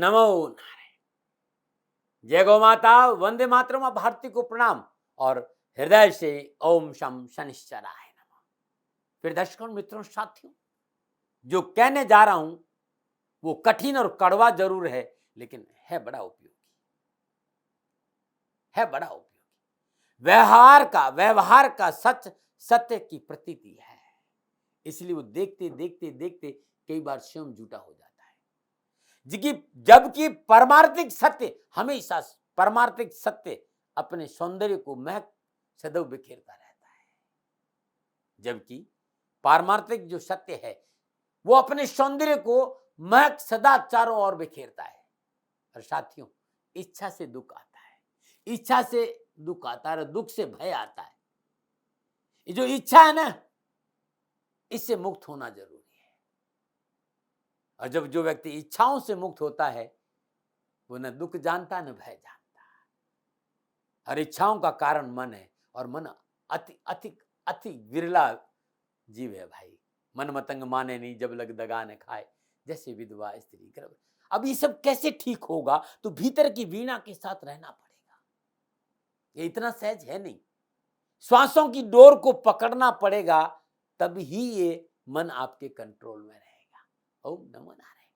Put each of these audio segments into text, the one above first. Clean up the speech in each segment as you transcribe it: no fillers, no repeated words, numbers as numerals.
नमो नारायण। जय गौ माता, वंदे मातरम, भारती को प्रणाम और हृदय से ओम शम शनिश्चराय नमः। फिर दर्शकों, मित्रों, साथियों, जो कहने जा रहा हूं वो कठिन और कड़वा जरूर है, लेकिन है बड़ा उपयोगी, है बड़ा उपयोगी। व्यवहार का सच सत्य की प्रतीति है, इसलिए वो देखते देखते देखते कई बार स्वयं झूठा हो जाता है। जबकि परमार्थिक सत्य हमेशा, परमार्थिक सत्य अपने सौंदर्य को महक सदैव बिखेरता रहता है। जबकि पारमार्थिक जो सत्य है वो अपने सौंदर्य को महक सदा चारों ओर बिखेरता है। और साथियों, इच्छा से दुख आता है, इच्छा से दुख आता है, दुख से भय आता है। ये जो इच्छा है ना, इससे मुक्त होना जरूरी है। और जब जो व्यक्ति इच्छाओं से मुक्त होता है वो न दुख जानता न भय जानता। और इच्छाओं का कारण मन है, और मन अति अति अति विरला जीव है भाई। मन मतंग माने नहीं, जब लग दगा न खाए, जैसे विधवा स्त्री गर्भ। अब ये सब कैसे ठीक होगा? तो भीतर की वीणा के साथ रहना पड़ेगा। ये इतना सहज है नहीं। श्वासों की डोर को पकड़ना पड़ेगा, तब ही ये मन आपके कंट्रोल में रहेगा। ओम नमो नारायण।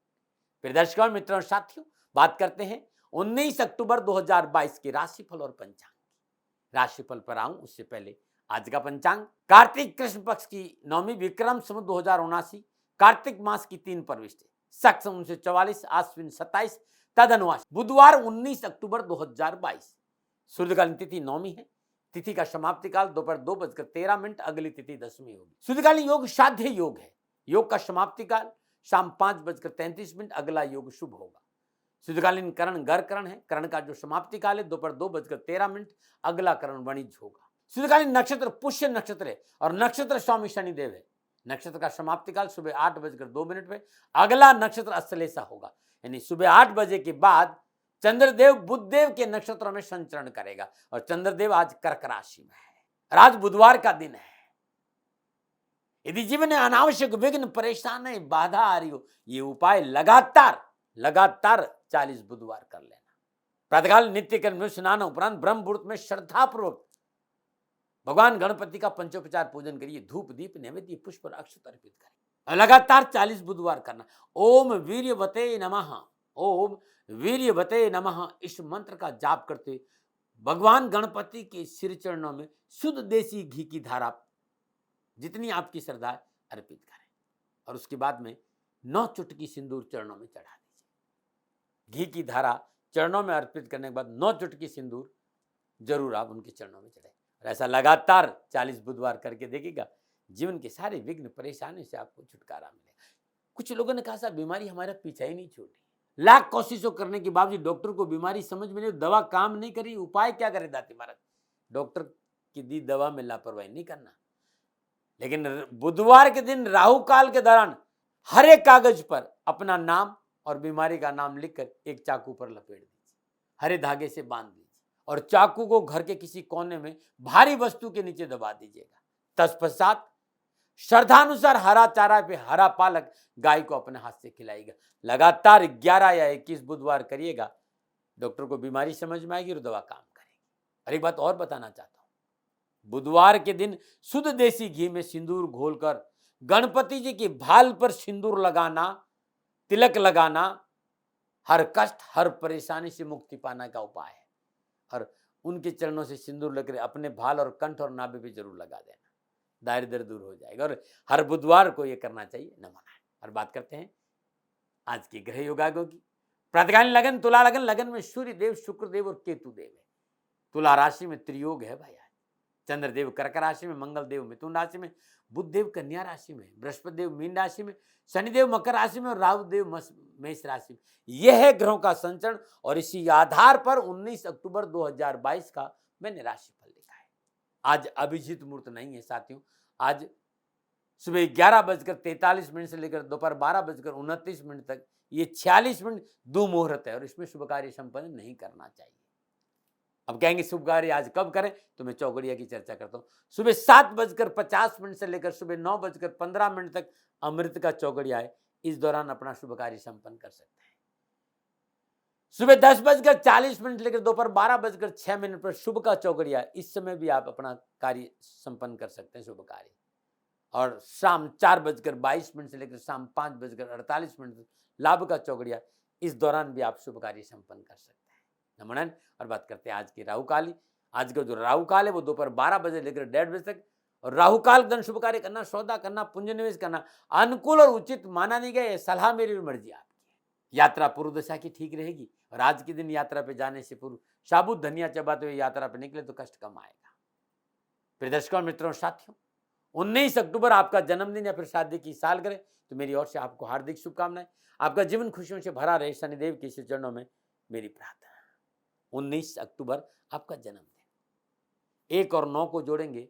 फिर दर्शकों, मित्रों, साथियों, बात करते हैं 19 अक्टूबर 2022 के राशिफल और पंचांग। राशिफल पर आऊं उससे पहले आज का पंचांग। कार्तिक कृष्ण पक्ष की नवमी, विक्रम संवत 2079, कार्तिक मास की 3 प्रविष्टि, शक 1944, आश्विन 27, तदनुवास, बुधवार 19 अक्टूबर 2022। सूर्यकालीन तिथि नौमी है। तिथि का समाप्ति काल दोपहर 2:13, अगली तिथि दशमी होगी। सूर्यकालीन योग साध्य योग है। योग का समाप्ति काल शाम 5:33, अगला योग शुभ होगा। सूर्यकालीन करण गर करण है। करण का जो समाप्ति काल है दोपहर 2:13, अगला करण वणिज होगा। सूर्यकालीन नक्षत्र पुष्य नक्षत्र है और नक्षत्र स्वामी शनिदेव है। नक्षत्र का समाप्ति काल सुबह 8:02 पे, अगला नक्षत्र अश्लेषा होगा। यानी सुबह 8 बजे के बाद चंद्रदेव बुधदेव के नक्षत्रों में संचरण करेगा। और चंद्रदेव आज कर्क राशि में है और आज बुधवार का दिन है। यदि जीवन में अनावश्यक विघ्न, परेशान है, बाधा आ रही हो, ये उपाय लगातार 40 बुधवार कर लेना। प्रातःकाल नित्य कर्म स्नान उपरांत ब्रह्म मुहूर्त में श्रद्धा पूर्वक भगवान गणपति का पंचोपचार पूजन करिए। धूप दीप नैवेद्य पुष्प और अक्षत अर्पित करें। लगातार 40 बुधवार करना। ओम वीर्यवते नमः, ओम वीर्यवते नमः, इस मंत्र का जाप करते भगवान गणपति के सिर चरणों में शुद्ध देसी घी की धारा, जितनी आपकी श्रद्धा है, अर्पित करें। और उसके बाद में 9 चुटकी सिंदूर चरणों में चढ़ा दीजिए। घी की धारा चरणों में अर्पित करने के बाद 9 चुटकी सिंदूर जरूर आप उनके चरणों में चढ़ाएं। और ऐसा लगातार 40 बुधवार करके देखिएगा, जीवन के सारे विघ्न परेशानी से आपको छुटकारा मिलेगा। कुछ लोगों ने कहा साहब बीमारी हमारा पीछा ही नहीं छोड़ी। लाख कोशिशों करने के बावजूद डॉक्टर को बीमारी समझ में नहीं, दवा काम नहीं करी, उपाय क्या करे दाती महाराज? डॉक्टर की दी दवा में लापरवाही नहीं करना। लेकिन बुधवार के दिन राहु काल के दौरान हर एक कागज पर अपना नाम और बीमारी का नाम लिखकर एक चाकू पर लपेट दीजिए, हरे धागे से बांध दीजिए और चाकू को घर के किसी कोने में भारी वस्तु के नीचे दबा दीजिएगा। तत्पश्चात श्रद्धानुसार हरा चारा पे हरा पालक गाय को अपने हाथ से खिलाएगा। लगातार 11 या 21 बुधवार करिएगा, डॉक्टर को बीमारी समझ में आएगी और दवा काम करेगी। और एक बात और बताना चाहता हूं, बुधवार के दिन शुद्ध देसी घी में सिंदूर घोलकर गणपति जी के भाल पर सिंदूर लगाना, तिलक लगाना, हर कष्ट हर परेशानी से मुक्ति पाने का उपाय है। और उनके चरणों से सिंदूर लेकर अपने भाल और कंठ और नाभि पे जरूर लगा देना, दारिद्र दूर हो जाएगा। और हर बुधवार को ये करना चाहिए। नमो। और बात करते हैं आज के ग्रह योगागों की। प्रातःकालीन लगन तुला लगन, लगन में सूर्य देव, शुक्र देव और केतु देव है। तुला राशि में त्रियोग है भाई। चंद्रदेव कर्क राशि में, मंगल देव मिथुन राशि में, बुध देव कन्या राशि में, बृहस्पति देव मीन राशि में, शनिदेव मकर राशि में और राहु देव मेष राशि में। यह है ग्रहों का संचरण। और इसी आधार पर 19 अक्टूबर 2022 का मैंने राशिफल लिखा है। आज अभिजीत मुहूर्त नहीं है साथियों। आज सुबह 11:43 से लेकर दोपहर 12:29 तक ये 46 मिनट दुमुहूर्त है और इसमें शुभ कार्य संपन्न नहीं करना चाहिए। अब कहेंगे शुभ कार्य आज कब करें, तो मैं चौगड़िया की चर्चा करता हूं। सुबह 7:50 से लेकर सुबह 9:15 तक अमृत का चौगड़िया है। इस दौरान अपना शुभ कार्य संपन्न कर सकते हैं। सुबह 10:40 से लेकर दोपहर 12:06 पर शुभ का चौगड़िया, इस समय भी आप अपना कार्य संपन्न कर सकते हैं, शुभ कार्य। और शाम 4:22 से लेकर शाम 5:48 लाभ का चौगड़िया, इस दौरान भी आप शुभ कार्य संपन्न कर सकते हैं। नमन। और बात करते हैं आज की राहु काल। आज का जो राहु काल है वो दोपहर 12 बजे लेकर 1:30 बजे तक। और राहु काल धन शुभ कार्य करना, सौदा करना, पुंज निवेश करना अनुकूल और उचित माना नहीं गया। सलाह मेरी और मर्जी आपकी है। यात्रा पूर्व दशा की ठीक रहेगी और आज के दिन यात्रा पे जाने से पूर्व साबुत धनिया चबाते हुए यात्रा पे निकले तो कष्ट कम आएगा। प्रिय दर्शकों, मित्रों, साथियों, 19 अक्टूबर आपका जन्मदिन या फिर शादी की सालगिरह, तो मेरी ओर से आपको हार्दिक शुभकामनाएं। आपका जीवन खुशियों से भरा रहे, शनिदेव के चरणों में मेरी प्रार्थना। 19 अक्टूबर आपका जन्मदिन। 1 और 9 को जोड़ेंगे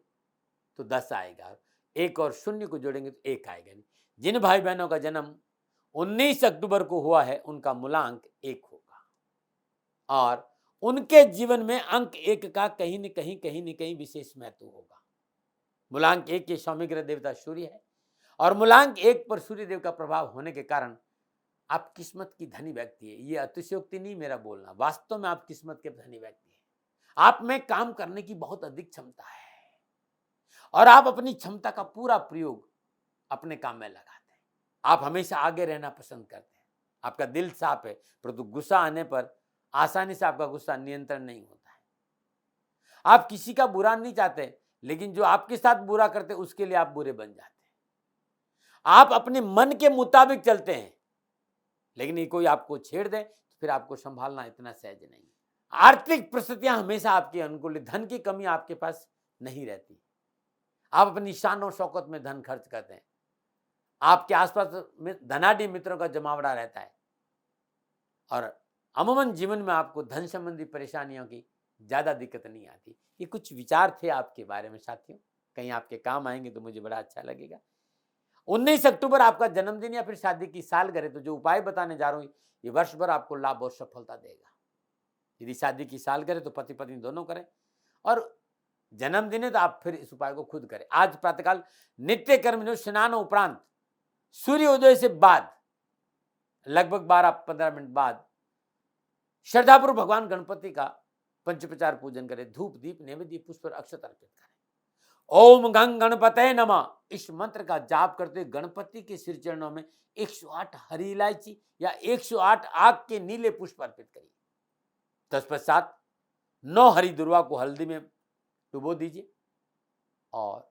तो 10 आएगा, 1 और 0 को जोड़ेंगे तो 1 आएगा। जिन भाई बहनों का जन्म 19 अक्टूबर को हुआ है उनका मूलांक 1 होगा और उनके जीवन में अंक 1 का कहीं न कहीं विशेष महत्व होगा। मूलांक 1 के स्वामी ग्रह देवता सूर्य है और मूलांक 1 पर सूर्य देव का प्रभाव होने के कारण आप किस्मत की धनी व्यक्ति है। ये अतिशयोक्ति नहीं मेरा बोलना, वास्तव में आप किस्मत के धनी व्यक्ति हैं। आप में काम करने की बहुत अधिक क्षमता है और आप अपनी क्षमता का पूरा प्रयोग अपने काम में लगाते हैं। आप हमेशा आगे रहना पसंद करते हैं। आपका दिल साफ है, परंतु गुस्सा आने पर आसानी से आपका गुस्सा नियंत्रण नहीं होता है। आप किसी का बुरा नहीं चाहते, लेकिन जो आपके साथ बुरा करते हैं उसके लिए आप बुरे बन जाते हैं। आप अपने मन के मुताबिक चलते हैं, लेकिन ये कोई आपको छेड़ दे तो फिर आपको संभालना इतना सहज नहीं। आर्थिक परिस्थितियां हमेशा आपके अनुकूल, धन की कमी आपके पास नहीं रहती। आप अपनी शान और शौकत में धन खर्च करते हैं। आपके आसपास में धनाढ़ी मित्रों का जमावड़ा रहता है और अमूमन जीवन में आपको धन संबंधी परेशानियों की ज्यादा दिक्कत नहीं आती। ये कुछ विचार थे आपके बारे में साथियों, कहीं आपके काम आएंगे तो मुझे बड़ा अच्छा लगेगा। 19 अक्टूबर आपका जन्मदिन या फिर शादी की सालगिरह, तो जो उपाय बताने जा रहा हूं ये वर्ष भर आपको लाभ और सफलता देगा। यदि शादी की सालगिरह तो पति पत्नी दोनों करें और जन्मदिन है तो आप फिर इस उपाय को खुद करें। आज प्रातःकाल नित्य कर्म जो स्नान उपरांत सूर्योदय से बाद लगभग 12-15 मिनट बाद श्रद्धापूर्वक भगवान गणपति का पंचोपचार पूजन करें। धूप दीप नैवेद्य पुष्प और अक्षत अर्पित करें। ओम गंग गणपतये नमः, इस मंत्र का जाप करते गणपति के सिर चरणों में 108 हरी इलायची या 108 आग के नीले पुष्प अर्पित करिए। तत्पश्चात 9 हरी दुर्वा को हल्दी में डुबो दीजिए और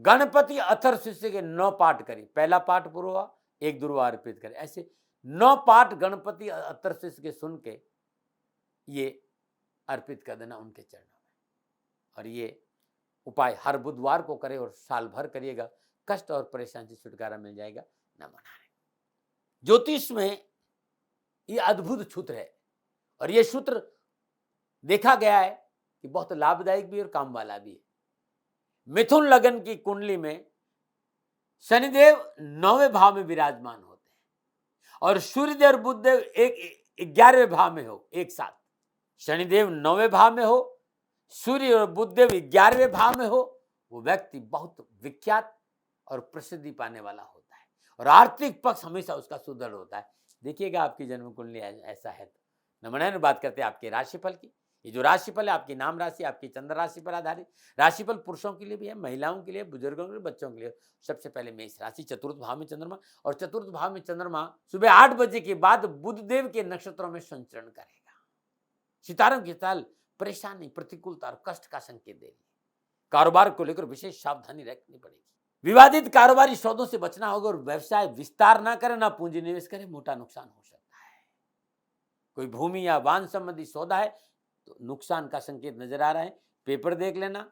गणपति अथर्व शीर्षक के 9 पाठ करिए। पहला पाठ पूरा हुआ, 1 दुर्वा अर्पित करें। ऐसे 9 पाठ गणपति अथर्व शीर्षक के सुन के ये अर्पित कर देना उनके चरणों में। और ये उपाय हर बुधवार को करें और साल भर करिएगा, कष्ट और परेशानी से छुटकारा मिल जाएगा। नमन। ज्योतिष में ये अद्भुत सूत्र है और ये सूत्र देखा गया है कि बहुत लाभदायक भी और काम वाला भी है। मिथुन लगन की कुंडली में शनिदेव 9वें भाव में विराजमान होते हैं और सूर्यदेव और बुधदेव एक 11वें भाव में हो एक साथ। शनिदेव 9वें भाव में हो, सूर्य और बुधदेव 11वें भाव में हो, वो व्यक्ति बहुत विख्यात और प्रसिद्धि पाने वाला होता है और आर्थिक पक्ष हमेशा उसका सुदृढ़ होता है। देखिएगा आपकी जन्म कुंडली ऐसा है तो। नमन। बात करते हैं आपके राशिफल की। ये जो राशिफल है आपकी नाम राशि, आपकी चंद्र राशि पर आधारित राशिफल पुरुषों के लिए भी है, महिलाओं के लिए, बुजुर्गों के लिए, बच्चों के लिए। सबसे पहले मेष राशि, चतुर्थ भाव में चंद्रमा और चतुर्थ भाव में चंद्रमा सुबह 8 बजे के बाद बुधदेव के नक्षत्रों में संचरण करेगा। सितारों की चाल परेशानी, प्रतिकूलता और कष्ट का संकेत दे रही है। कारोबार को लेकर विशेष सावधानी रखनी पड़ेगी। विवादित कारोबारी सौदों से बचना होगा और व्यवसाय विस्तार ना करें, ना पूंजी निवेश करें, मोटा नुकसान हो सकता है। कोई भूमि या वाहन संबंधी सौदा है तो नुकसान का संकेत नजर आ रहा है। पेपर देख लेना,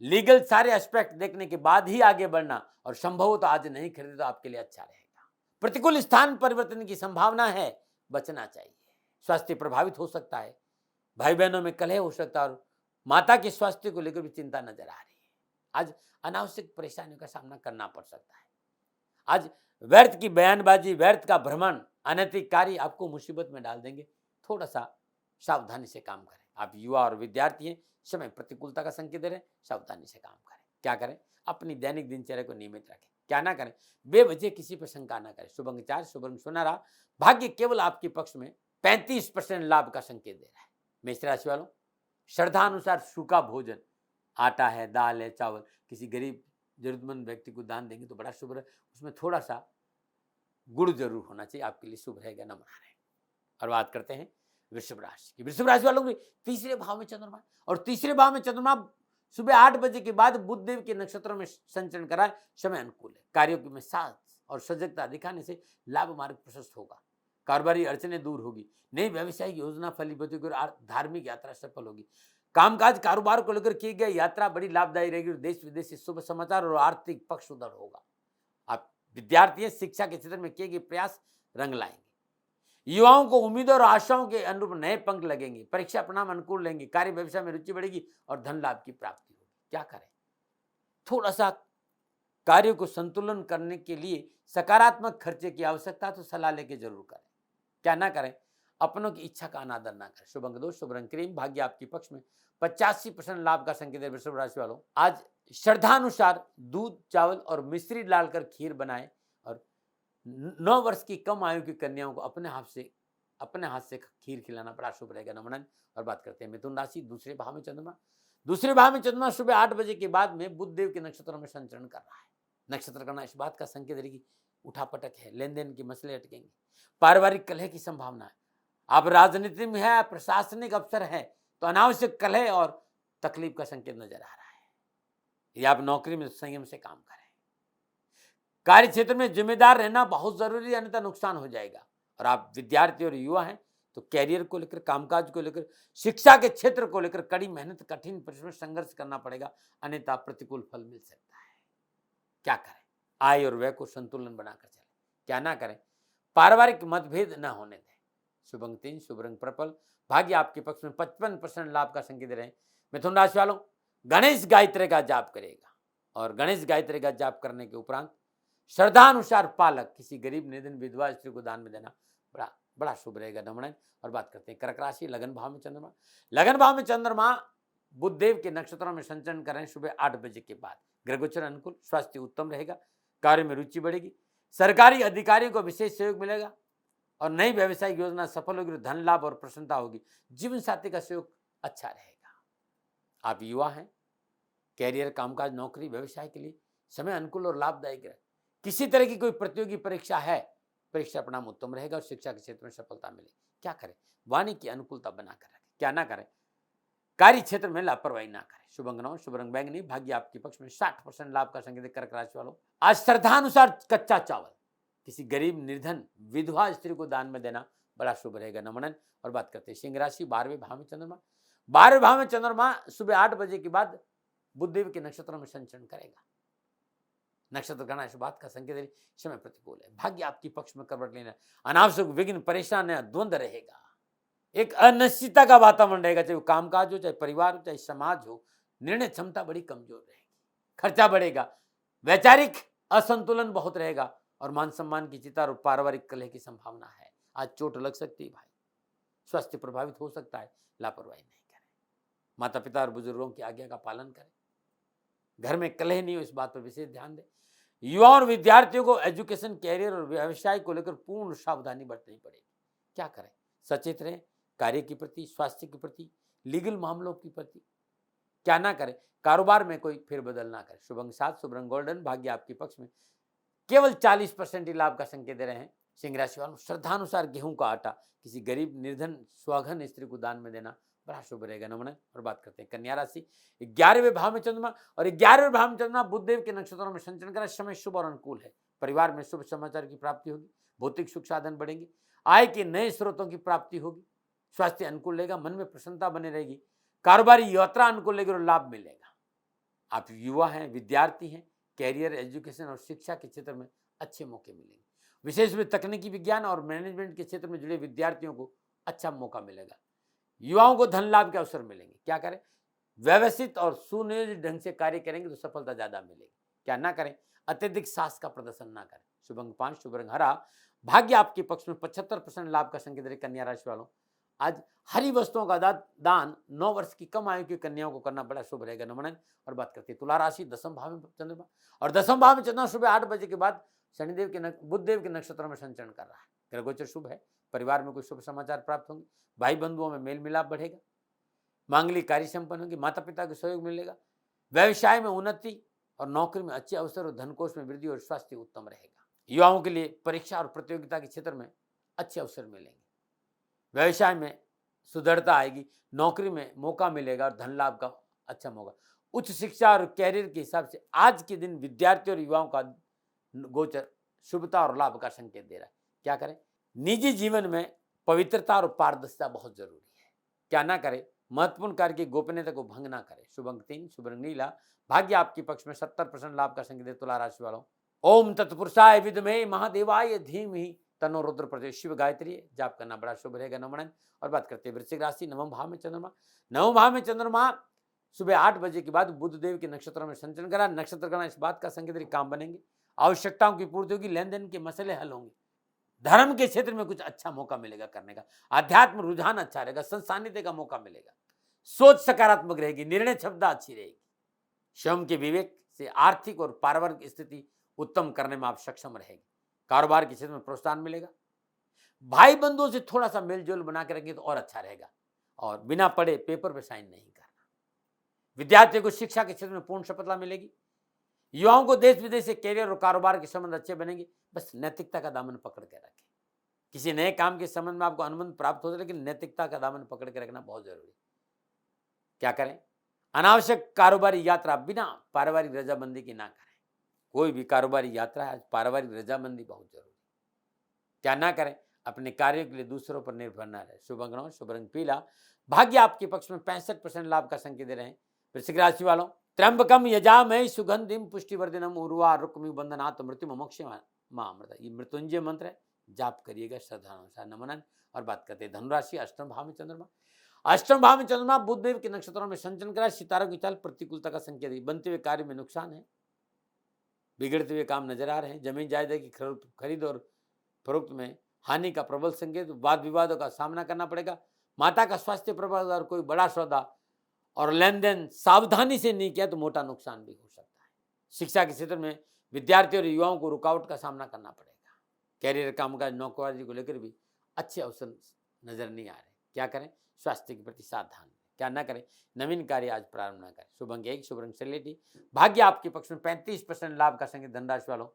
लीगल सारे एस्पेक्ट देखने के बाद ही आगे बढ़ना और संभव हो तो आज नहीं खरीदे तो आपके लिए अच्छा रहेगा। प्रतिकूल स्थान परिवर्तन की संभावना है, बचना चाहिए। स्वास्थ्य प्रभावित हो सकता है, भाई बहनों में कलह हो सकता है और माता के स्वास्थ्य को लेकर भी चिंता नजर आ रही है। आज अनावश्यक परेशानियों का सामना करना पड़ सकता है। आज व्यर्थ की बयानबाजी, व्यर्थ का भ्रमण, अनैतिक कार्य आपको मुसीबत में डाल देंगे। थोड़ा सा सावधानी से काम करें। आप युवा और विद्यार्थी हैं, समय प्रतिकूलता का संकेत दे रहे हैं, सावधानी से काम करें। क्या करें? अपनी दैनिक दिनचर्या को नियमित रखें। क्या ना करें? बेवजह किसी पर शंका ना करें। शुभ अंक 4, शुभ रंग सुनहरा, भाग्य केवल आपके पक्ष में 35% लाभ का संकेत दे रहा है। मेष राशि वालों, श्रद्धा अनुसार सूखा भोजन, आटा है, दाल है, चावल किसी गरीब जरूरतमंद व्यक्ति को दान देंगे तो बड़ा शुभ है। उसमें थोड़ा सा गुड़ जरूर होना चाहिए, आपके लिए शुभ रहेगा, न मना रहे। और बात करते हैं वृषभ राशि की। वृषभ राशि वालों की तीसरे भाव में चंद्रमा, और तीसरे भाव में चंद्रमा सुबह 8 बजे के बाद बुध देव के नक्षत्रों में संचरण कराए, समय अनुकूल है। कार्यों में साथ और सजगता दिखाने से लाभ मार्ग प्रशस्त होगा, कारोबारी अड़चने दूर होगी, नई व्यवसायिक योजना फलीभूत होगी और धार्मिक यात्रा सफल होगी। कामकाज कारोबार को लेकर की गई यात्रा बड़ी लाभदायी रहेगी, देश विदेश से शुभ समाचार और आर्थिक पक्ष उधर होगा। आप विद्यार्थी शिक्षा के क्षेत्र में किए गए प्रयास रंग लाएंगे। युवाओं को उम्मीदों और आशाओं के अनुरूप नए पंख लगेंगे, परीक्षा परिणाम अनुकूल लेंगे, कार्य व्यवसाय में रुचि बढ़ेगी और धन लाभ की प्राप्ति होगी। क्या करें? थोड़ा सा कार्य को संतुलन करने के लिए सकारात्मक खर्चे की आवश्यकता तो सलाह लेके जरूर करें। क्या ना करें? अपनों की इच्छा का अनादर ना करें। शुभ अंक 2, शुभ रंग क्रीम, भाग्य आपके पक्ष में। 85% लाभ का संकेत है। वृषभ राशि वालों, आज श्रद्धानुसार दूध, चावल और मिश्री डालकर खीर बनाएं और 9 वर्ष की कम आयु की कन्याओं को अपने हाथ से खीर खिलाना बड़ा शुभ रहेगा, नमन। और बात करते हैं मिथुन राशि, दूसरे भाव में चंद्रमा सुबह 8 बजे के बाद में बुध देव के नक्षत्रों में संचरण कर रहा है। नक्षत्र करना इस बात का संकेत है कि उठापटक है, लेन देन के मसले अटकेंगे, पारिवारिक कलह की संभावना है। आप राजनीति में है, प्रशासनिक अफसर है तो अनावश्यक कलह और तकलीफ का संकेत नजर आ रहा है। यदि आप नौकरी में संयम से काम करें, कार्य क्षेत्र में जिम्मेदार रहना बहुत जरूरी है, अन्यथा नुकसान हो जाएगा। और आप विद्यार्थी और युवा हैं तो कैरियर को लेकर, कामकाज को लेकर, शिक्षा के क्षेत्र को लेकर कड़ी मेहनत, कठिन परिश्रम, संघर्ष करना पड़ेगा, अन्यथा प्रतिकूल फल मिल सकता है। क्या करें? आय और व्यय को संतुलन बनाकर चलें। क्या ना करें? पारिवारिक मतभेद न होने दें। शुभ अंक 3, शुभ रंग पर्पल, भाग्य आपके पक्ष में। 55% लाभ का संकेत दे रहे हैं। मिथुन राशि वालों, गणेश गायत्री का जाप करेगा और गणेश गायत्री का जाप करने के उपरांत श्रद्धानुसार पालक किसी गरीब निर्धन विधवा स्त्री को दान में देना बड़ा शुभ रहेगा, नमन। और बात करते हैं कर्क राशि, लगन भाव में चंद्रमा बुध देव के नक्षत्रों में संचरण करें सुबह 8 बजे के बाद। ग्रह गोचर अनुकूल, स्वास्थ्य उत्तम रहेगा, कार्य में रुचि बढ़ेगी, सरकारी अधिकारियों को विशेष सहयोग मिलेगा और नई व्यवसायिक योजना सफल होगी, धन लाभ और प्रसन्नता होगी। जीवन साथी का सहयोग अच्छा रहेगा। आप युवा हैं, कैरियर, कामकाज, नौकरी, व्यवसाय के लिए समय अनुकूल और लाभदायक है। किसी तरह की कोई प्रतियोगी परीक्षा है, परीक्षा परिणाम उत्तम रहेगा और शिक्षा के क्षेत्र में सफलता मिलेगी। क्या करें? वाणी की अनुकूलता बनाकर रखें। क्या ना करें? कार्य क्षेत्र में लापरवाही ना करें। शुभ अंक 9, शुभ रंग बैंगनी, भाग्य आपके पक्ष में। 60% लाभ का संकेत कर्क राशि वालों, आज श्रद्धानुसार कच्चा चावल किसी गरीब निर्धन विधवा स्त्री को दान में देना बड़ा शुभ रहेगा, नमन। और बात करते हैं सिंह राशि, 12वें भाव में चंद्रमा सुबह 8 बजे के बाद बुधदेव के नक्षत्रों में संचरण करेगा। नक्षत्र गणना इस बात का संकेत है समय प्रतिकूल है, भाग्य आपकी पक्ष में करवट लेना, अनावश्यक विघ्न, परेशान, द्वंद्व रहेगा, एक अनिश्चितता का वातावरण रहेगा, चाहे वो कामकाज हो, चाहे परिवार हो, चाहे समाज हो। निर्णय क्षमता बड़ी कमजोर रहेगी, खर्चा बढ़ेगा, वैचारिक असंतुलन बहुत रहेगा और मान सम्मान की चिंता और पारिवारिक कलह की संभावना है। आज चोट लग सकती है भाई, स्वास्थ्य प्रभावित हो सकता है, लापरवाही नहीं करें। माता पिता और बुजुर्गों की आज्ञा का पालन करें, घर में कलह नहीं हो इस बात पर विशेष ध्यान दें। युवा और विद्यार्थियों को एजुकेशन, कैरियर और व्यवसाय को लेकर पूर्ण सावधानी बरतनी पड़ेगी। क्या करें? सचेत रहें, कार्य के प्रति, स्वास्थ्य के प्रति, लीगल मामलों के प्रति। क्या ना करें? कारोबार में कोई फेरबदल ना करें। शुभ अंक 7, शुभ रंग गोल्डन, भाग्य आपके पक्ष में। केवल 40% ही लाभ का संकेत दे रहे हैं। सिंह राशि वालों, श्रद्धानुसार गेहूं का आटा किसी गरीब निर्धन स्वाघन स्त्री को दान में देना बड़ा शुभ रहेगा, नमन। और बात करते हैं कन्या राशि, 11वें भाव में चंद्रमा और 11वें भाव में चंद्रमा बुधदेव के नक्षत्रों में संचरण करें। समय शुभ और अनुकूल है, परिवार में शुभ समाचार की प्राप्ति होगी, भौतिक सुख साधन बढ़ेंगे, आय के नए स्रोतों की प्राप्ति होगी, स्वास्थ्य अनुकूल रहेगा, मन में प्रसन्नता बनी रहेगी, कारोबारी यात्रा अनुकूल रहेगी और लाभ मिलेगा। आप युवा हैं, विद्यार्थी हैं, कैरियर, एजुकेशन और शिक्षा के क्षेत्र में अच्छे मौके मिलेंगे, विशेष में तकनीकी विज्ञान और मैनेजमेंट के क्षेत्र में जुड़े विद्यार्थियों को अच्छा मौका मिलेगा, युवाओं को धन लाभ के अवसर मिलेंगे। क्या करें? व्यवस्थित और सुनियोजित ढंग से कार्य करेंगे तो सफलता ज्यादा मिलेगी। क्या ना करें? अत्यधिक साहस का प्रदर्शन ना करें। शुभ अंक 5, शुभ रंग हरा, भाग्य आपके पक्ष में। 75% लाभ का संकेत है कन्या राशि वालों, आज हरी वस्तुओं का दान 9 वर्ष की कम आयु की कन्याओं को करना बड़ा शुभ रहेगा, नमन। और बात करते हैं तुला राशि, 10वें भाव में चंद्रमा और 10वें भाव में चंद्रमा सुबह 8 बजे के बाद शनिदेव के बुधदेव के नक्षत्रों में संचरण कर रहा है। ग्रह गोचर शुभ है, परिवार में कोई शुभ समाचार प्राप्त होंगे, भाई बंधुओं में मेल मिलाप बढ़ेगा, मांगलिक कार्य संपन्न होंगे, माता पिता के सहयोग मिलेगा, व्यवसाय में उन्नति और नौकरी में अच्छे अवसर और धनकोष में वृद्धि और स्वास्थ्य उत्तम रहेगा। युवाओं के लिए परीक्षा और प्रतियोगिता के क्षेत्र में अच्छे अवसर मिलेंगे, व्यवसाय में सुदृढ़ता आएगी, नौकरी में मौका मिलेगा और धन लाभ का अच्छा मौका। उच्च शिक्षा और कैरियर के हिसाब से आज के दिन विद्यार्थियों और युवाओं का गोचर शुभता और लाभ का संकेत दे रहा है। क्या करें? निजी जीवन में पवित्रता और पारदर्शिता बहुत जरूरी है। क्या ना करें? महत्वपूर्ण कार्य की गोपनीयता को भंग ना करें। शुभ अंक 3, शुभ रंग नीला, भाग्य आपके पक्ष में 70% लाभ का संकेत। तुला राशि वालों, ओम तत्पुरुषाय विद्महे महादेवाय धीमहि तन्नो रुद्र प्रचोदयात्। शिव गायत्री जाप करना बड़ा शुभ रहेगा। नमन। और बात करते हैं वृश्चिक राशि, नवम भाव में चंद्रमा। नवम भाव में चंद्रमा सुबह 8 बजे के बाद बुध देव के नक्षत्रों में संचरण करा। नक्षत्र करना इस बात का संकेत काम बनेंगे, आवश्यकताओं की पूर्ति होगी, लेन देन के मसले हल होंगे, धर्म के क्षेत्र में कुछ अच्छा मौका मिलेगा करने का, आध्यात्म रुझान अच्छा रहेगा, संसानिध्य का मौका मिलेगा, सोच सकारात्मक रहेगी, निर्णय क्षमता अच्छी रहेगी। स्वयं के विवेक से आर्थिक और पारिवारिक स्थिति उत्तम करने में आप सक्षम रहेंगे। कारोबार के क्षेत्र में प्रोत्साहन मिलेगा, भाई बंधुओं से थोड़ा सा मेलजोल बना के रखेंगे तो और अच्छा रहेगा। और बिना पढ़े पेपर पे साइन नहीं करना। विद्यार्थियों को शिक्षा के क्षेत्र में पूर्ण सफलता मिलेगी। युवाओं को देश विदेश से कैरियर और कारोबार के संबंध अच्छे बनेंगे। बस नैतिकता का दामन पकड़ के रखें। किसी नए काम के संबंध में आपको अनुबंध प्राप्त होता है, लेकिन नैतिकता का दामन पकड़ के रखना बहुत जरूरी है। क्या करें? अनावश्यक कारोबारी यात्रा बिना पारिवारिक रजामंदी की ना करें। कोई भी कारोबारी यात्रा है, पारिवारिक रजामंदी बहुत जरूरी है। क्या ना करें? अपने कार्यों के लिए दूसरों पर निर्भर न रहे। शुभ अंक 9, शुभ रंग पीला, भाग्य आपके पक्ष में 65% लाभ का संकेत दे रहे हैं। वृश्चिक राशि वालों, त्र्यंबकम यजामहे सुगंधिम पुष्टिवर्धनम उर्वा रुक्मि बंधनात् मृत्युमोक्षयमामृता। ये मृत्युंजय मंत्र है, जाप करिएगा श्रद्धानुसार। नमन। और बात करते हैं धनुराशि, अष्टम भाव में चंद्रमा। अष्टम भाव में चंद्रमा बुध देव के नक्षत्रों में संचरण करा। सितारों की चाल प्रतिकूलता का संकेत है। बनते हुए कार्य में नुकसान है, बिगड़ते हुए काम नजर आ रहे हैं। जमीन जायदाद की खरीद और फरोख्त में हानि का प्रबल संकेत। वाद विवादों का सामना करना पड़ेगा। माता का स्वास्थ्य प्रभाव और कोई बड़ा सौदा और लेन देन सावधानी से नहीं किया तो मोटा नुकसान भी हो सकता है। शिक्षा के क्षेत्र में विद्यार्थियों और युवाओं को रुकावट का सामना करना पड़ेगा। कैरियर, कामकाज, नौकरी को लेकर भी अच्छे अवसर नजर नहीं आ रहे। क्या करें? स्वास्थ्य के प्रति सावधान। क्या ना करें? नवीन कार्य आज प्रारंभ न करें। शुभ अंक 1, शुभ रंग सलेटी, भाग्य आपके पक्ष में 35% लाभ का संकेत। धनराशि वालों,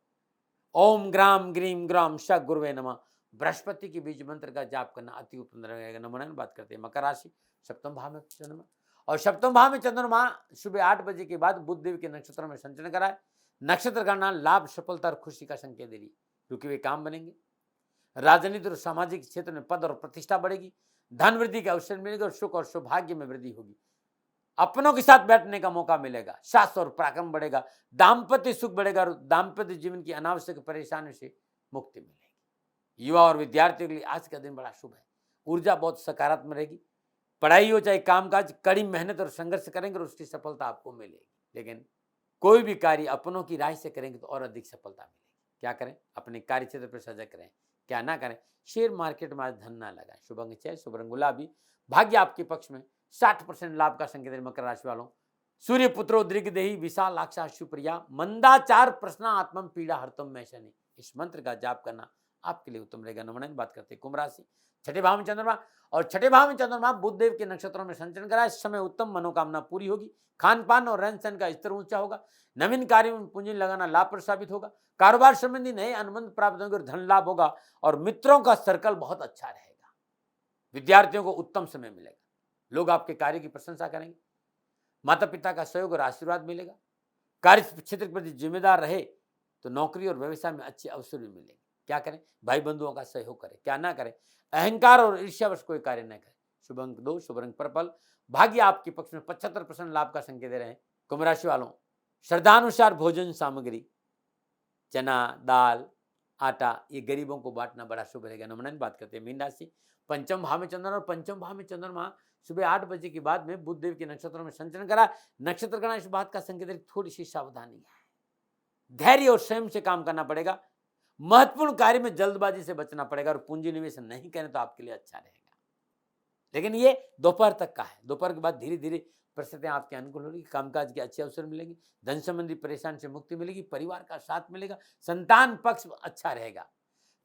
ओम ग्राम ग्रीम ग्राम श गुरुवे नमः। बृहस्पति के बीज मंत्र का जाप करना अति उत्तम रहेगा। नमन। बात करते हैं मकर राशि, सप्तम भाव में चंद्रमा। और सप्तम भाव में चंद्रमा सुबह 8 बजे के बाद बुध देव के नक्षत्रों में संचरण कराए। नक्षत्र का नाम लाभ, सफलता और खुशी का संकेत दे रही। रुके हुए काम बनेंगे। राजनीति और सामाजिक क्षेत्र में पद और प्रतिष्ठा बढ़ेगी। धन वृद्धि के अवसर मिलेगा और सुख और सौभाग्य में वृद्धि होगी। अपनों के साथ बैठने का मौका मिलेगा। शास्त्र और पराक्रम बढ़ेगा। दाम्पत्य सुख बढ़ेगा और दाम्पत्य जीवन की अनावश्यक परेशानियों से मुक्ति मिलेगी। युवा और विद्यार्थियों के लिए आज का दिन बड़ा शुभ है। ऊर्जा बहुत सकारात्मक रहेगी। पढ़ाई हो चाहे कामकाज, कड़ी मेहनत और संघर्ष करेंगे और उसकी सफलता आपको मिलेगी। लेकिन कोई भी कार्य अपनों की राय से करेंगे तो और अधिक सफलता मिलेगी। क्या करें? अपने कार्य क्षेत्र पर सजग रहें। क्या ना करें? शेयर मार्केट में आज धन ना लगाएं। शुभ अंक 6, शुभ रंग गुलाबी, भाग्य आपके पक्ष में 60% लाभ का संकेत है। मकर राशि वालों, सूर्य पुत्रो दीर्घदेही विशालाक्षा सुप्रिया मंदाचार प्रश्नात्मम पीड़ा हरतम में शनि। इस मंत्र का जाप करना आपके लिए उत्तम रहेगा। नमन। बात करते हैं कुंभ राशि, छठे भाव में चंद्रमा। और छठे भाव में चंद्रमा बुध देव के नक्षत्रों में संचरण करा। इस समय उत्तम मनोकामना पूरी होगी। खान पान और रहन सहन का स्तर ऊंचा होगा। नवीन कार्यों में पूंजी लगाना लाभप्रद साबित होगा। कारोबार संबंधी नए अनुबंध प्राप्त होंगे और धन लाभ होगा। और मित्रों का सर्कल बहुत अच्छा रहेगा। विद्यार्थियों को उत्तम समय मिलेगा। लोग आपके कार्य की प्रशंसा करेंगे। माता पिता का सहयोग और आशीर्वाद मिलेगा। कार्य क्षेत्र के प्रति जिम्मेदार रहे तो नौकरी और व्यवसाय में अच्छे अवसर भी मिलेंगे। क्या करें? भाई बंधुओं का सहयोग करें। क्या ना करें? अहंकार और ईर्ष्यावश कोई कार्य न करें। शुभ अंक 2, शुभ रंग पर्पल, भाग्य आपके पक्ष में 75% लाभ का संकेत दे रहे हैं। कुंभ राशि वालों, श्रद्धानुसार भोजन सामग्री, चना, दाल, आटा, ये गरीबों को बांटना बड़ा शुभ रहेगा। नमन। बात करते हैं मीन राशि, पंचम भाव में चंद्रमा। और पंचम भाव में चंद्रमा सुबह 8 बजे के बाद में बुध देव के नक्षत्रों में संचरण करा। नक्षत्र का इस बात का संकेत है थोड़ी सी सावधानी है। धैर्य और संयम से काम करना पड़ेगा। महत्वपूर्ण कार्य में जल्दबाजी से बचना पड़ेगा और पूंजी निवेश नहीं करें तो आपके लिए अच्छा रहेगा। लेकिन ये दोपहर तक का है। दोपहर के बाद धीरे धीरे परिस्थितियां आपके अनुकूल होगी। कामकाज के अच्छे अवसर मिलेंगे। धन संबंधी परेशानी से मुक्ति मिलेगी। परिवार का साथ मिलेगा। संतान पक्ष अच्छा रहेगा।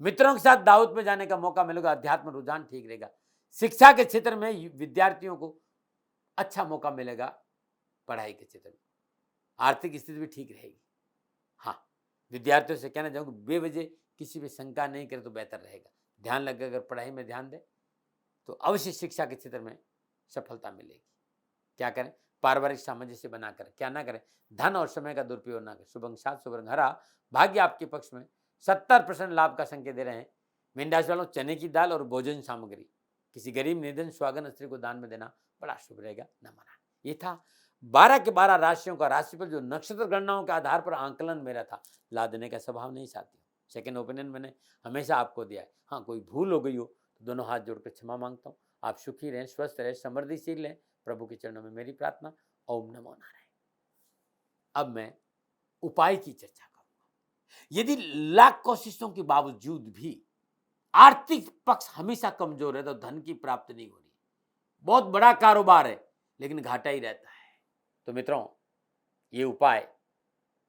मित्रों के साथ दावत में जाने का मौका मिलेगा, अध्यात्म रुझान ठीक रहेगा। शिक्षा के क्षेत्र में विद्यार्थियों को अच्छा मौका मिलेगा, पढ़ाई के क्षेत्र में आर्थिक स्थिति भी ठीक रहेगी। हाँ, विद्यार्थियों से कहना चाहूँगा बेवजह किसी भी शंका नहीं करे तो बेहतर रहेगा। ध्यान लगे, अगर पढ़ाई में ध्यान दे तो अवश्य शिक्षा के क्षेत्र में सफलता मिलेगी। क्या करें? पारिवारिक सामंजस्य बनाकर, क्या ना करें, धन और समय का दुरुपयोग ना करें। शुभंग सात शुभंग हरा, भाग्य आपके पक्ष में, 70% लाभ का संकेत दे रहे हैं। मीन राशि वालों, चने की दाल और भोजन सामग्री किसी गरीब निर्धन स्वागन स्त्री को दान में देना बड़ा शुभ रहेगा। न मना। ये था 12 के 12 राशियों का राशिफल, जो नक्षत्र गणनाओं के आधार पर आंकलन मेरा था। ला देने का स्वभाव नहीं साथियों, सेकंड ओपिनियन मैंने हमेशा आपको दिया है। हाँ, कोई भूल हो गई हो तो दोनों हाथ जोड़कर क्षमा मांगता हूँ। आप सुखी रहें, स्वस्थ रहें, समृद्धिशील रहें, प्रभु के चरणों में मेरी प्रार्थना। ओम नमो नारायण। अब मैं उपाय की चर्चा करूंगा। यदि लाख कोशिशों के बावजूद भी आर्थिक पक्ष हमेशा कमजोर है तो धन की प्राप्ति नहीं हो रही, बहुत बड़ा कारोबार है लेकिन घाटा ही रहता है, तो मित्रों ये उपाय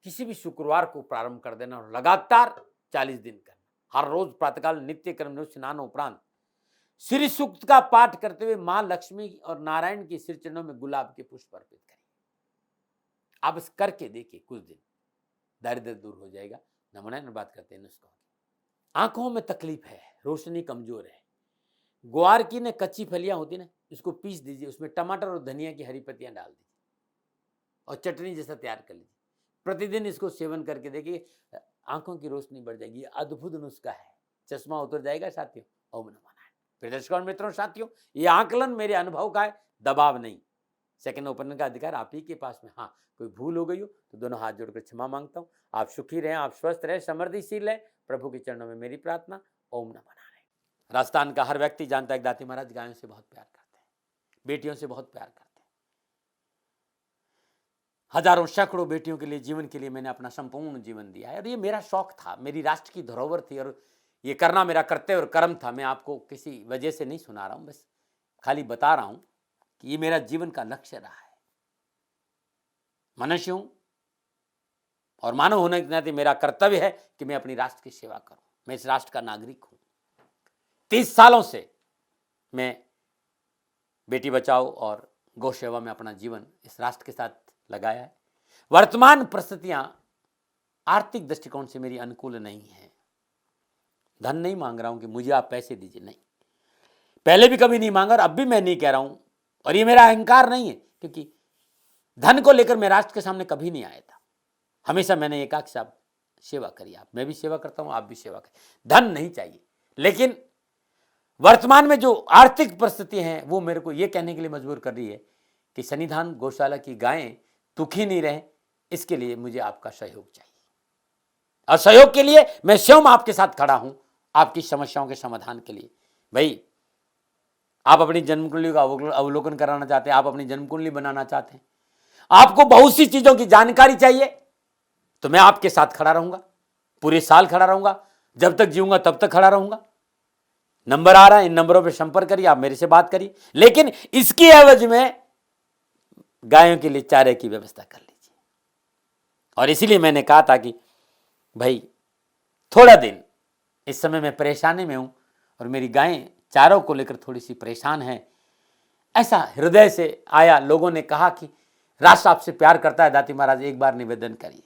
किसी भी शुक्रवार को प्रारंभ कर देना और लगातार 40 दिन करना। हर रोज प्रातःकाल नित्य कर्म स्नान उपरांत श्री सूक्त का पाठ करते हुए मां लक्ष्मी और नारायण के सिर चरणों में गुलाब के पुष्प अर्पित करें। आप इस करके देखिए, कुछ दिन दारिद्र्य दूर हो जाएगा। नमूना बात करते हैं नुस्खों की। आंखों में तकलीफ है, रोशनी कमजोर है, ग्वार की ने कच्ची फलियां होती ना, इसको पीस दीजिए, उसमें टमाटर और धनिया की हरी पत्तियां डाल दीजिए और चटनी जैसा तैयार कर लीजिए। प्रतिदिन इसको सेवन करके देखिए, आंखों की रोशनी बढ़ जाएगी। अद्भुत नुस्खा है, चश्मा उतर जाएगा साथियों। ओम नमः नारायण। फिर दर्शकों मित्रों साथियों, ये आकलन मेरे अनुभव का है, दबाव नहीं। सेकंड ओपनर का अधिकार आप ही के पास में। हाँ, कोई भूल हो गई हो तो दोनों हाथ जोड़कर क्षमा मांगता हूँ। आप सुखी रहें, आप स्वस्थ रहें, समृद्धिशील रहें, प्रभु के चरणों में मेरी प्रार्थना। ओम नमः नारायण। राजस्थान का हर व्यक्ति जानता है दाती महाराज गायों से बहुत प्यार करते हैं, बेटियों से बहुत प्यार करते हैं। हजारों सैकड़ों बेटियों के लिए, जीवन के लिए मैंने अपना संपूर्ण जीवन दिया है और ये मेरा शौक था, मेरी राष्ट्र की धरोहर थी और ये करना मेरा कर्तव्य और कर्म था। मैं आपको किसी वजह से नहीं सुना रहा हूं, बस खाली बता रहा हूं कि ये मेरा जीवन का लक्ष्य रहा है। मनुष्य हूं और मानव होने के नाते मेरा कर्तव्य है कि मैं अपनी राष्ट्र की सेवा करूं। मैं इस राष्ट्र का नागरिक हूं। 30 सालों से मैं बेटी बचाओ और गौ सेवा में अपना जीवन इस राष्ट्र के साथ लगाया है। वर्तमान परिस्थितियां आर्थिक दृष्टिकोण से मेरी अनुकूल नहीं है। धन नहीं मांग रहा हूं कि मुझे आप पैसे दीजिए, नहीं, पहले भी कभी नहीं मांगा और अब भी मैं नहीं कह रहा हूं। और ये मेरा अहंकार नहीं है, क्योंकि धन को लेकर मैं राष्ट्र के सामने कभी नहीं आया था। हमेशा मैंने एक आख साहब सेवा करी, आप, मैं भी सेवा करता हूं, आप भी सेवा करें। धन नहीं चाहिए, लेकिन वर्तमान में जो आर्थिक परिस्थिति है वो मेरे को ये कहने के लिए मजबूर कर रही है कि सन्निधान गौशाला की गायें दुखी नहीं रहे, इसके लिए मुझे आपका सहयोग चाहिए। और सहयोग के लिए मैं स्वयं आपके साथ खड़ा हूं, आपकी समस्याओं के समाधान के लिए। भाई, आप अपनी जन्म कुंडली का अवलोकन कराना चाहते हैं, आप अपनी जन्म कुंडली बनाना चाहते हैं, आपको बहुत सी चीजों की जानकारी चाहिए, तो मैं आपके साथ खड़ा रहूंगा, पूरे साल खड़ा रहूंगा, जब तक जीऊंगा तब तक खड़ा रहूंगा। नंबर आ रहा है, इन नंबरों पर संपर्क करिए, आप मेरे से बात करिए, लेकिन इसकी एवज में गायों के लिए चारे की व्यवस्था कर लीजिए। और इसीलिए मैंने कहा था कि भाई थोड़ा दिन इस समय मैं परेशानी में हूं और मेरी गायें चारों को लेकर थोड़ी सी परेशान हैं। ऐसा हृदय से आया, लोगों ने कहा कि राष्ट्र आपसे प्यार करता है दाती महाराज, एक बार निवेदन करिए।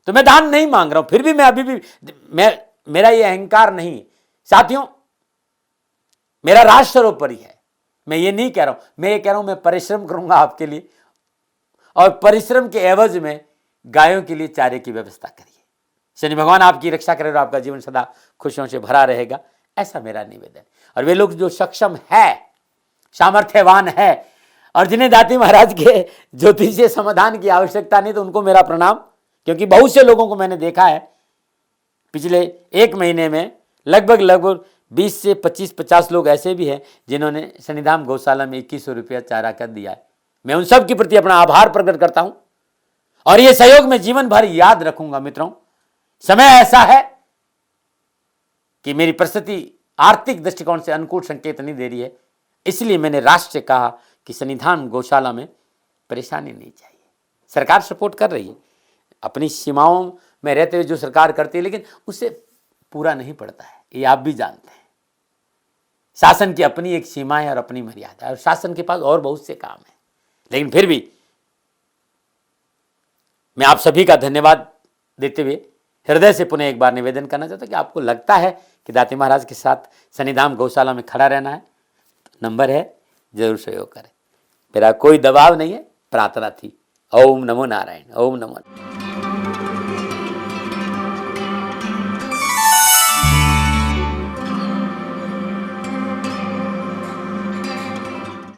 तो मैं दान नहीं मांग रहा हूं, फिर भी मैं अभी भी मेरा ये अहंकार नहीं साथियों, मेरा राष्ट्र सर्वोपरि है। मैं ये नहीं कह रहा हूं, मैं ये कह रहा हूं मैं परिश्रम करूंगा आपके लिए, और परिश्रम के एवज में गायों के लिए चारे की व्यवस्था करिए। शनि भगवान आपकी रक्षा करे और आपका जीवन सदा खुशियों से भरा रहेगा, ऐसा मेरा निवेदन। और वे लोग जो सक्षम है, सामर्थ्यवान है और जिन्हें दाती महाराज के ज्योतिषीय समाधान की आवश्यकता नहीं, तो उनको मेरा प्रणाम। क्योंकि बहुत से लोगों को मैंने देखा है पिछले 1 महीने में, लगभग 20 से 25-50 लोग ऐसे भी हैं जिन्होंने सन्निधान गौशाला में 2100 रुपया चारा कर दिया है। मैं उन सब के प्रति अपना आभार प्रकट करता हूं और यह सहयोग मैं जीवन भर याद रखूंगा। मित्रों, समय ऐसा है कि मेरी परिस्थिति आर्थिक दृष्टिकोण से अनुकूल संकेत नहीं दे रही है, इसलिए मैंने राष्ट्र से कहा कि सन्निधान गौशाला में परेशानी नहीं चाहिए। सरकार सपोर्ट कर रही है, अपनी सीमाओं में रहते हुए जो सरकार करती है, लेकिन उससे पूरा नहीं पड़ता है, ये आप भी जानते हैं। शासन की अपनी एक सीमा है और अपनी मर्यादा है, और शासन के पास और बहुत से काम है। लेकिन फिर भी मैं आप सभी का धन्यवाद देते हुए हृदय से पुनः एक बार निवेदन करना चाहता हूं कि आपको लगता है कि दाती महाराज के साथ शनिधाम गौशाला में खड़ा रहना है, तो नंबर है, जरूर सहयोग करें। मेरा कोई दबाव नहीं है, प्रार्थना थी। ओम नमो नारायण, ओम नमो।